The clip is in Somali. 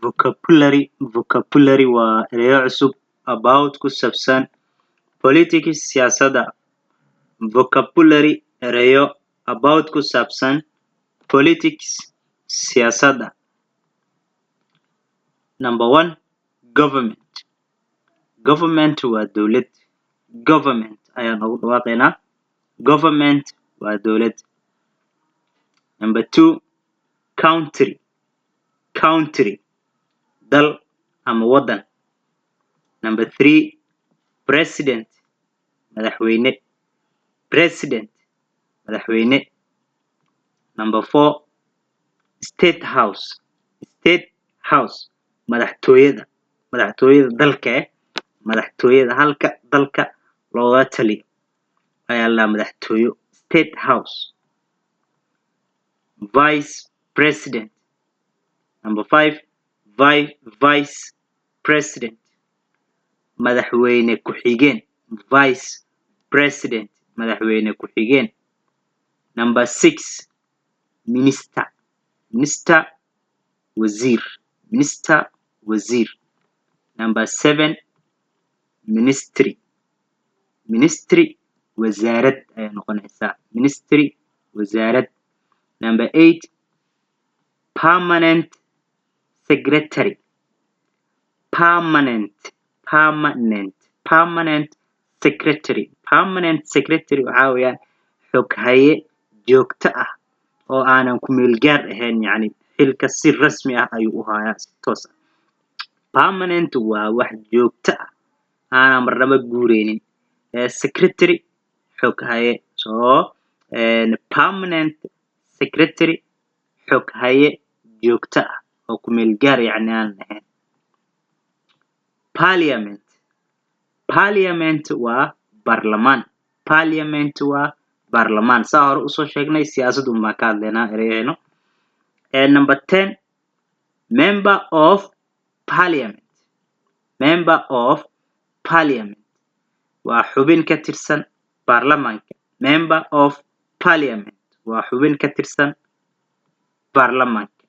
vocabulary waa erayo cusub about ku saabsan politics siyaasadda. Vocabulary erayo about ku saabsan politics siyaasadda. Number 1, government waa dowlad. Government ayaan ugu dhawaaqaynaa. Government waa dowlad. Number 2, country dal ama wadan. Number 3, president madaxweyne. Number 4, state house madaxtooyada dalka madaxtooyada halka dalka looga taliyo ayaa la madaxtooyo state house. Vice president. Number 5, vice president madaxweyne ku-xigeen. Vice president madaxweyne ku-xigeen. Number 6, minister wasiir. Number 7, ministry wasaarad ayay noqonaysaa. Wasaarad. Number 8, permanent secretary waxaa weeyaan xoghaye joogto ah oo aanan ku meel gaar ahayn, yacni xilka si rasmi ah ayuu u hayaa si toos ah. Permanent waa wax joogto ah aanan marnaba guureynin. Secretary xoghaye. Permanent secretary xoghaye joogto ah oo ku meel gaar yacni aanan ahayn. Parliament waa baarlamaan. Saa hore usoo sheegnay siyaasadda unbaan ka hadlaynaa ereyahayno. Number 10, member of parliament waa xubin ka tirsan baarlamaanka. Member of parliament waa xubin ka tirsan baarlamaanka.